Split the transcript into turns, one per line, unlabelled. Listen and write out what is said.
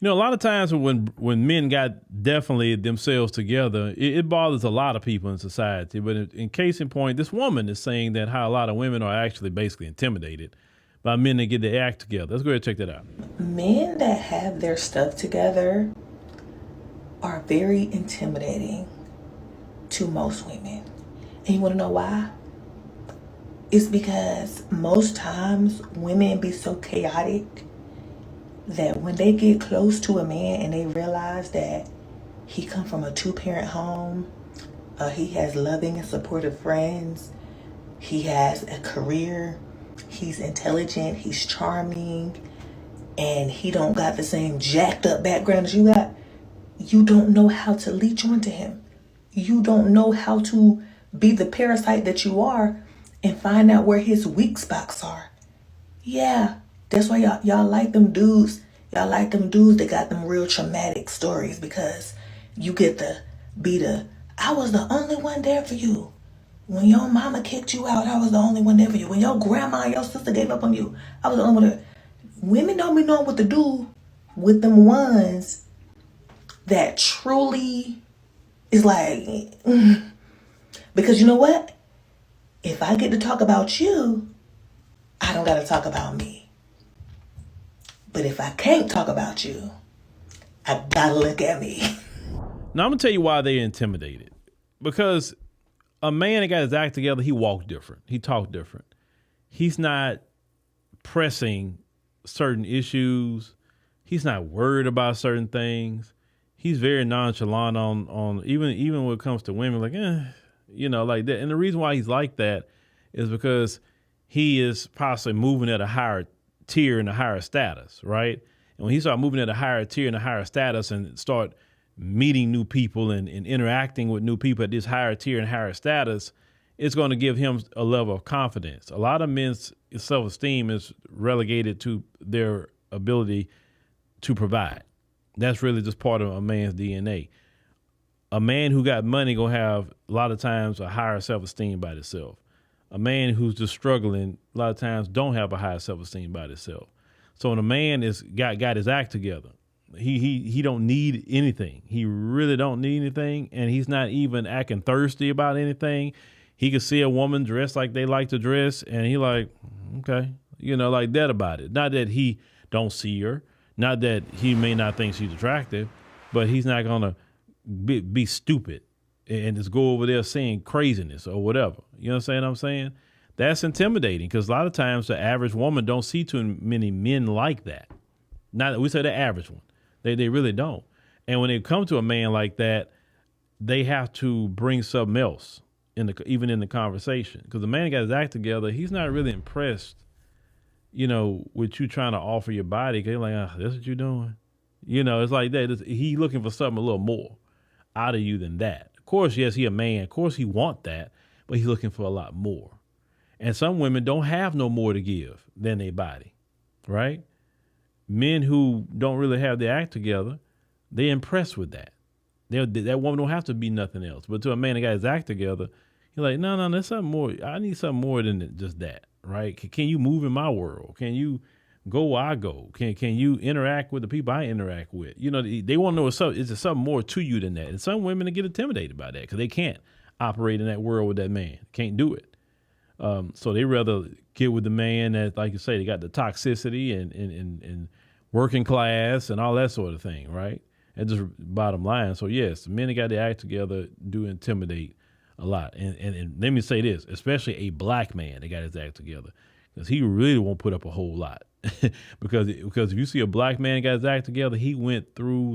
A lot of times when men got definitely themselves together, it bothers a lot of people in society. But in case in point, this woman is saying that how a lot of women are actually basically intimidated by men that get their act together. Let's go ahead and check that out.
Men that have their stuff together are very intimidating to most women. And you want to know why? It's because most times women be so chaotic that when they get close to a man and they realize that he come from a two-parent home, he has loving and supportive friends, he has a career, he's intelligent, he's charming, and he don't got the same jacked up background as you got, you don't know how to leech onto him. You don't know how to be the parasite that you are and find out where his weak spots are. Yeah, that's why y'all like them dudes. Y'all like them dudes that got them real traumatic stories because you get to be the I was the only one there for you. When your mama kicked you out, I was the only one there for you. When your grandma and your sister gave up on you, I was the only one there. Women don't be knowing what to do with them ones that truly is like, because you know what? If I get to talk about you, I don't got to talk about me. But if I can't talk about you, I gotta look at me.
Now I'm gonna tell you why they're intimidated. Because a man that got his act together, he walked different. He talked different. He's not pressing certain issues. He's not worried about certain things. He's very nonchalant on even when it comes to women, like like that. And the reason why he's like that is because he is possibly moving at a higher tier and a higher status, right? And when he start moving at a higher tier and a higher status and start meeting new people and interacting with new people at this higher tier and higher status, it's going to give him a level of confidence. A lot of men's self-esteem is relegated to their ability to provide. That's really just part of a man's DNA. A man who got money gonna have a lot of times a higher self-esteem about himself. A man who's just struggling a lot of times don't have a higher self-esteem about himself. So when a man is got his act together, he don't need anything. He really don't need anything, and he's not even acting thirsty about anything. He could see a woman dressed like they like to dress, and he like, okay, like that about it. Not that he don't see her, not that he may not think she's attractive, but he's not gonna be stupid and just go over there saying craziness or whatever. You understand what I'm saying? That's intimidating because a lot of times the average woman don't see too many men like that. Not that we say the average one. They really don't. And when they come to a man like that, they have to bring something else even in the conversation. Because the man got his act together, he's not really impressed, with you trying to offer your body. Cause they're like, that's what you're doing. It's like that. He looking for something a little more out of you than that. Of course, yes, he a man. Of course, he want that, but he's looking for a lot more. And some women don't have no more to give than their body, right? Men who don't really have their act together, they impressed with that. That woman don't have to be nothing else. But to a man that got his act together, he's like, no, there's something more. I need something more than just that, right? Can you move in my world? Can you go where I go? Can you interact with the people I interact with? They want to know is there something more to you than that? And some women get intimidated by that because they can't operate in that world with that man. Can't do it. So they rather get with the man that, like you say, they got the toxicity and working class and all that sort of thing, right? That's just bottom line. So yes, the men that got their act together do intimidate a lot. And let me say this, especially a black man that got his act together, because he really won't put up a whole lot. because if you see a black man that got his act together, he went through